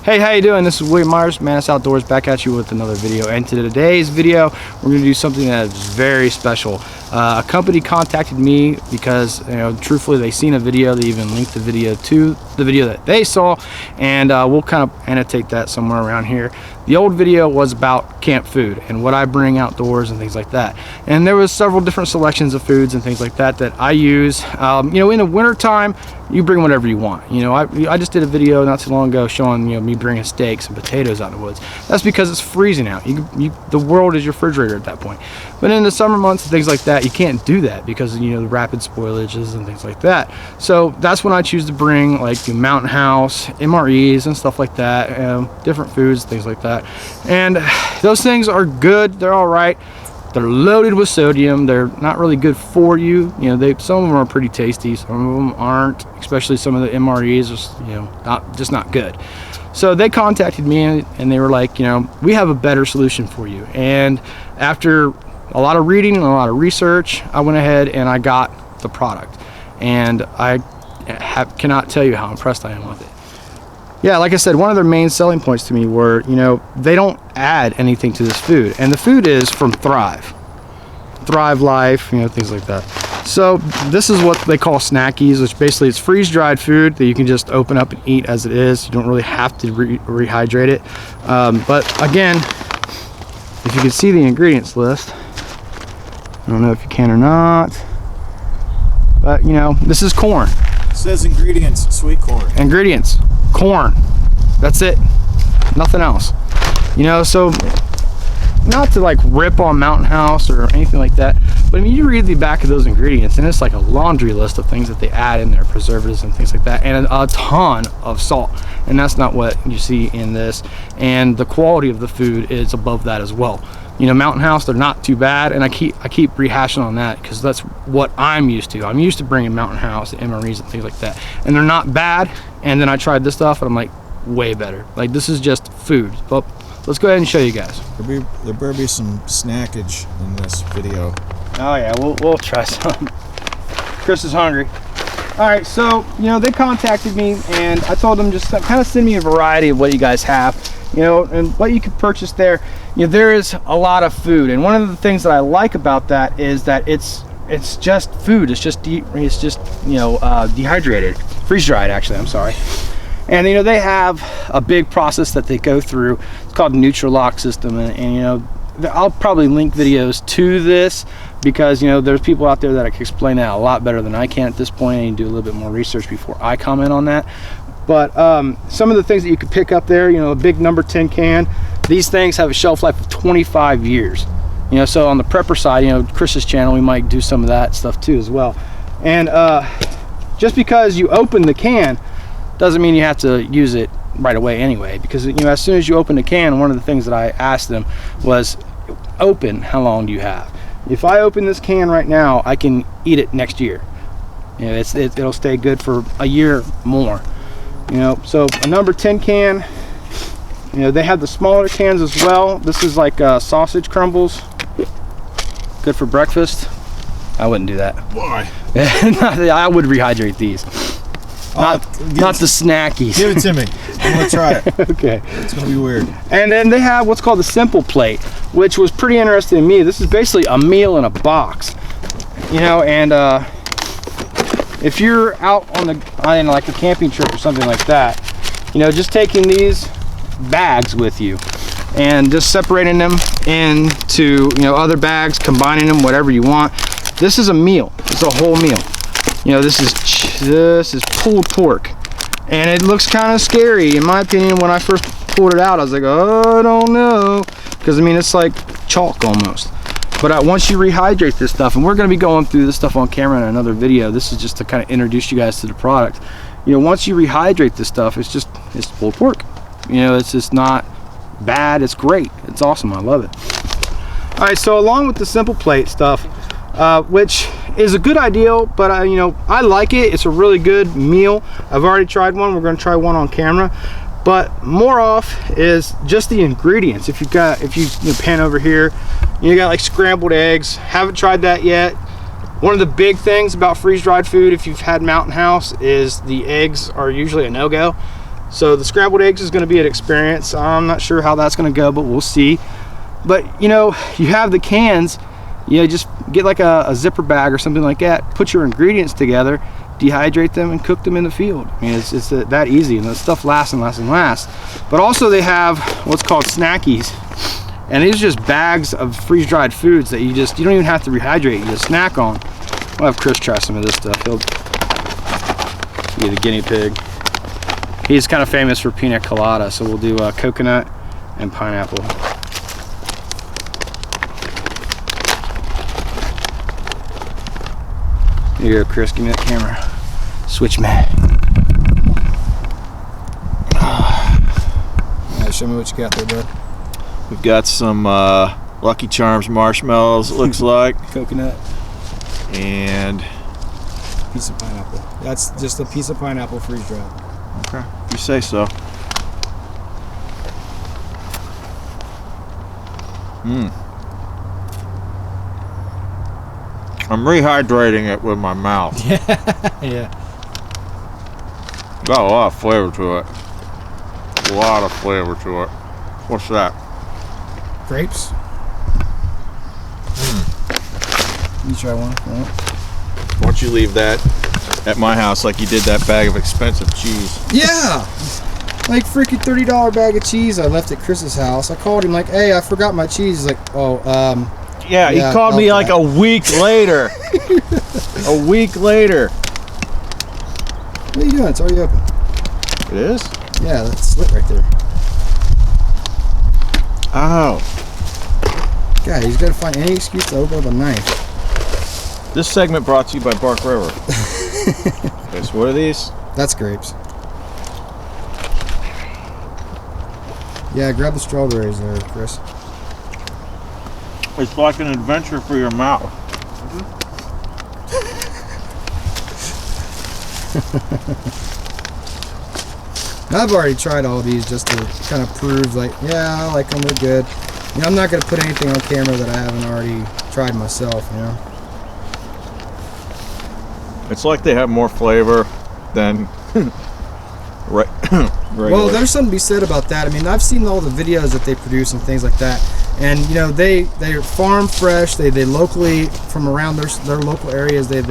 Hey, how you doing? This is William Myers, Mantis Outdoors, back at you with another video. And to today's video, we're going to do something that is very special. A company contacted me because, truthfully, they seen a video. They even linked the video to the video that they saw, and we'll kind of annotate that somewhere around here. The old video was about camp food and what I bring outdoors and things like that. And there was several different selections of foods and things like that that I use. In the winter time, you bring whatever you want. I just did a video not too long ago showing me bringing steaks and potatoes out in the woods. That's because it's freezing out. The world is your refrigerator at that point. But in the summer months and things like that, you can't do that because the rapid spoilages and things like that. So that's when I choose to bring like the Mountain House, MREs and stuff like that, different foods, things like that. And those things are good. They're all right. They're loaded with sodium. They're not really good for you. Some of them are pretty tasty. Some of them aren't, especially some of the MREs are, just not good. So they contacted me and they were like, we have a better solution for you. And after a lot of reading and a lot of research, I went ahead and I got the product. And I cannot tell you how impressed I am with it. Yeah, like I said, one of their main selling points to me were, they don't add anything to this food. And the food is from Thrive Life, things like that. So this is what they call snackies, which basically it's freeze-dried food that you can just open up and eat as it is. You don't really have to rehydrate it. But again, if you can see the ingredients list, I don't know if you can or not, but this is corn. It says ingredients, sweet corn. Ingredients, corn. That's it. Nothing else. So not to like rip on Mountain House or anything like that, but you read the back of those ingredients and it's like a laundry list of things that they add in there, preservatives and things like that, and a ton of salt. And that's not what you see in this. And the quality of the food is above that as well. Mountain House, they're not too bad, and I keep rehashing on that because that's what I'm used to. I'm used to bringing Mountain House and MREs and things like that, and they're not bad. And then I tried this stuff and I'm like, way better. Like, this is just food. But let's go ahead and show you guys. There better be some snackage in this video. Oh yeah, we'll try some. Chris is hungry. All right, so they contacted me and I told them just kind of send me a variety of what you guys have, and what you could purchase there. There is a lot of food, and one of the things that I like about that is that it's just food. It's just dehydrated, freeze-dried. Actually, I'm sorry. And they have a big process that they go through. It's called nutilock system, and I'll probably link videos to this because there's people out there that can explain that a lot better than I can at this point, and you do a little bit more research before I comment on that. But some of the things that you could pick up there, a big number 10 can. These things have a shelf life of 25 years. So on the prepper side, Chris's channel, we might do some of that stuff too as well. And just because you open the can doesn't mean you have to use it right away anyway, because as soon as you open the can, one of the things that I asked them was, how long do you have? If I open this can right now, I can eat it next year. It'll stay good for a year more. So a number 10 can. They have the smaller cans as well. This is like sausage crumbles, good for breakfast. I wouldn't do that. Why? I would rehydrate these. Not the snackies. Give it to me. I'm gonna try it. Okay. It's gonna be weird. And then they have what's called the simple plate, which was pretty interesting to me. This is basically a meal in a box. And if you're out on like a camping trip or something like that, just taking these bags with you and just separating them into other bags, combining them, whatever you want. This is a meal. It's a whole meal. This is pulled pork, and it looks kind of scary in my opinion. When I first pulled it out, I was like, oh, I don't know, because it's like chalk almost. But once you rehydrate this stuff, and we're going to be going through this stuff on camera in another video, this is just to kind of introduce you guys to the product. Once you rehydrate this stuff, it's pulled pork. It's just not bad. It's great. It's awesome. I love it. All right, so along with the simple plate stuff, which is a good idea, but I like it. It's a really good meal. I've already tried one. We're going to try one on camera. But more off is just the ingredients. If you pan over here, you got like scrambled eggs. Haven't tried that yet. One of the big things about freeze-dried food, if you've had Mountain House, is the eggs are usually a no-go. So the scrambled eggs is going to be an experience. I'm not sure how that's going to go, but we'll see. But you know, you have the cans, you know, just get like a zipper bag or something like that, put your ingredients together, dehydrate them and cook them in the field. I mean, it's that easy, and the stuff lasts and lasts and lasts. But also they have what's called snackies, and these are just bags of freeze-dried foods that you don't even have to rehydrate, you just snack on. We'll have Chris try some of this stuff. He'll be the guinea pig. He's kind of famous for pina colada, so we'll do coconut and pineapple. Here you go, Chris, give me that camera. Switch me. Alright, show me what you got there, bud. We've got some Lucky Charms marshmallows, it looks like. Coconut. And Piece of pineapple. That's just a piece of pineapple freeze-dried. okay, you say so. I'm rehydrating it with my mouth. Yeah. Got a lot of flavor to it. A lot of flavor to it. What's that? Grapes. You try one. Yeah. Why don't you leave that at my house like you did that bag of expensive cheese? Yeah. Like freaking $30 bag of cheese I left at Chris's house. I called him like, hey, I forgot my cheese. He's like, oh, Yeah, he yeah, called me okay. like a week later. A week later. What are you doing? It's already open. It is? Yeah, that slit right there. Oh. God, he's got to find any excuse to open up a knife. This segment brought to you by Bark River. Okay, so what are these? That's grapes. Yeah, grab the strawberries there, Chris. It's like an adventure for your mouth. I've already tried all these just to kind of prove, like, yeah, I like them, they're good. You know, I'm not going to put anything on camera that I haven't already tried myself, you know. It's like they have more flavor than regular. Well, there's something to be said about that. I mean, I've seen all the videos that they produce and things like that. And, you know, they're farm fresh. They locally, from around their local areas, they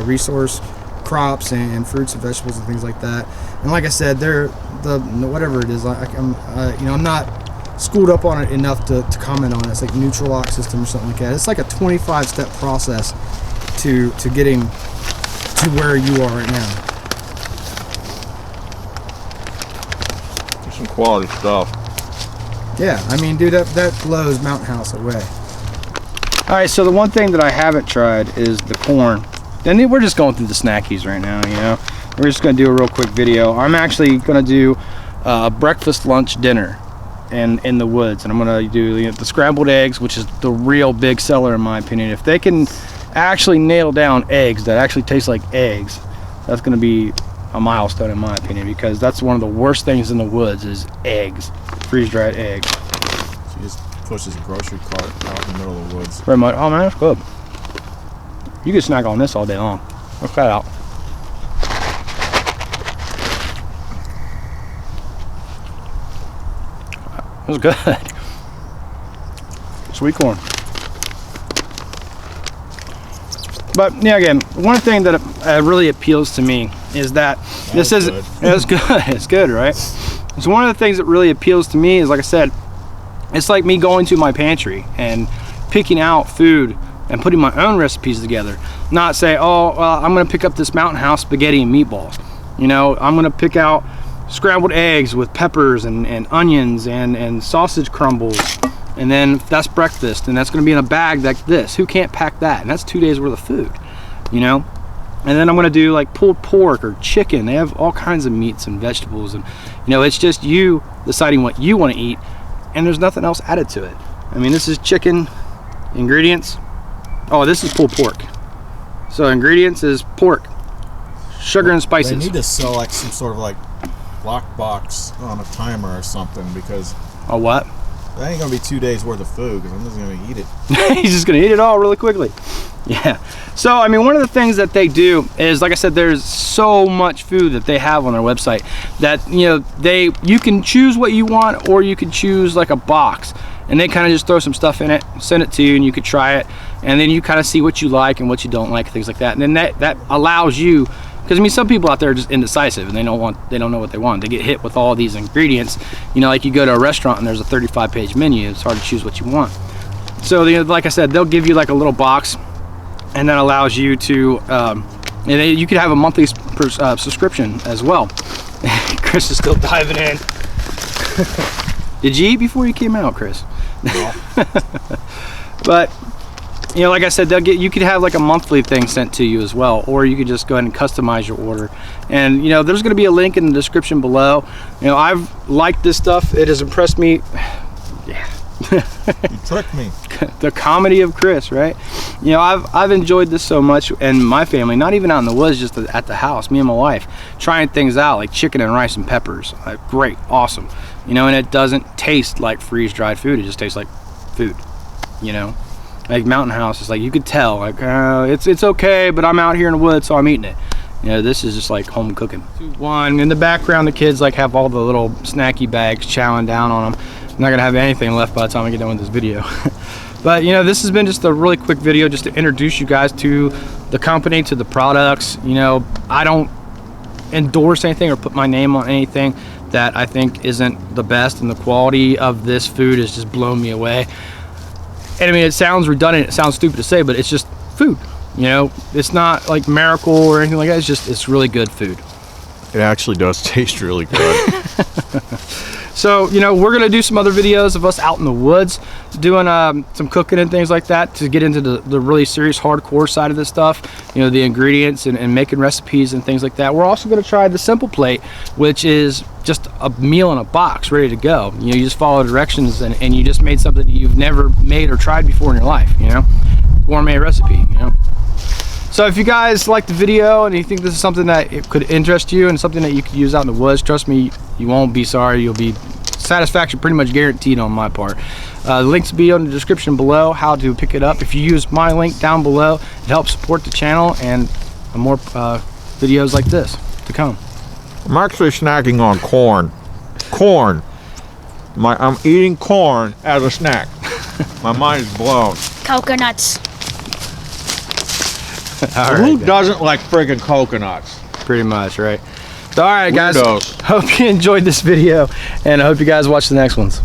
resource crops and fruits and vegetables and things like that. And like I said, they're whatever it is. I'm not schooled up on it enough to comment on it. It's like nutilock system or something like that. It's like a 25-step process to getting to where you are right now. Some quality stuff. Yeah, I mean, dude, that blows Mountain House away. All right, so the one thing that I haven't tried is the corn. And we're just going through the snackies right now, you know. We're just gonna do a real quick video. I'm actually gonna do breakfast, lunch, dinner in the woods. And I'm gonna do the scrambled eggs, which is the real big seller in my opinion. If they can actually nail down eggs that actually taste like eggs, that's gonna be a milestone in my opinion, because that's one of the worst things in the woods is eggs, freeze-dried eggs. She just pushes a grocery cart out in the middle of the woods. Very much. Oh man, that's good. You can snack on this all day long. Look that out. That was good. Sweet corn. But yeah, again, one thing that really appeals to me is that this is good. It's good. It's good, right? So one of the things that really appeals to me is, like I said, it's like me going to my pantry and picking out food and putting my own recipes together. Not say, oh, well, I'm gonna pick up this Mountain House spaghetti and meatballs. You know, I'm gonna pick out scrambled eggs with peppers and onions and sausage crumbles. And then that's breakfast, and that's gonna be in a bag like this. Who can't pack that? And that's 2 days worth of food, you know? And then I'm gonna do like pulled pork or chicken. They have all kinds of meats and vegetables, and you know, it's just you deciding what you wanna eat, and there's nothing else added to it. I mean, this is chicken, ingredients. Oh, this is pulled pork. So ingredients is pork, sugar and spices. They need to sell like some sort of like lockbox on a timer or something, because A what? That ain't gonna be 2 days worth of food because I'm just gonna eat it. He's just gonna eat it all really quickly. Yeah. So I mean, one of the things that they do is, like I said, there's so much food that they have on their website that, you know, you can choose what you want, or you can choose like a box, and they kind of just throw some stuff in it, send it to you, and you could try it, and then you kind of see what you like and what you don't like, things like that. And then that allows you, because I mean, some people out there are just indecisive and they don't know what they want. They get hit with all these ingredients. You know, like you go to a restaurant and there's a 35-page menu. It's hard to choose what you want. So like I said, they'll give you like a little box, and that allows you to, and you could have a monthly subscription as well. Chris is still diving in. Did you eat before you came out, Chris? No. But you know, like I said, you could have like a monthly thing sent to you as well, or you could just go ahead and customize your order. And you know, there's going to be a link in the description below. You know, I've liked this stuff. It has impressed me. Yeah. You tricked me. The comedy of Chris, right? You know, I've enjoyed this so much, and my family, not even out in the woods, just at the house, me and my wife, trying things out like chicken and rice and peppers. Great, awesome. You know, and it doesn't taste like freeze-dried food. It just tastes like food, you know? Like Mountain House, it's like you could tell, like it's okay, but I'm out here in the woods, so I'm eating it. You know, this is just like home cooking. One in the background, the kids like have all the little snacky bags chowing down on them. I'm not gonna have anything left by the time I get done with this video. But you know, this has been just a really quick video just to introduce you guys to the company, to the products. You know, I don't endorse anything or put my name on anything that I think isn't the best, and the quality of this food has just blown me away. And I mean, it sounds redundant, it sounds stupid to say, but it's just food. You know, it's not like miracle or anything like that. It's really good food. It actually does taste really good. So, you know, we're gonna do some other videos of us out in the woods doing some cooking and things like that, to get into the really serious hardcore side of this stuff, you know, the ingredients and making recipes and things like that. We're also gonna try the simple plate, which is just a meal in a box ready to go. You know, you just follow directions and you just made something that you've never made or tried before in your life, you know, gourmet recipe, you know. So if you guys like the video and you think this is something that it could interest you and something that you could use out in the woods, trust me, you won't be sorry. You'll be satisfaction pretty much guaranteed on my part. The links will be in the description below, how to pick it up. If you use my link down below, it helps support the channel and more videos like this to come. I'm actually snacking on corn. Corn. I'm eating corn as a snack. My mind is blown. Coconuts. Who doesn't like friggin' coconuts? Pretty much, right? So, all right, guys. Weirdos. Hope you enjoyed this video, and I hope you guys watch the next ones.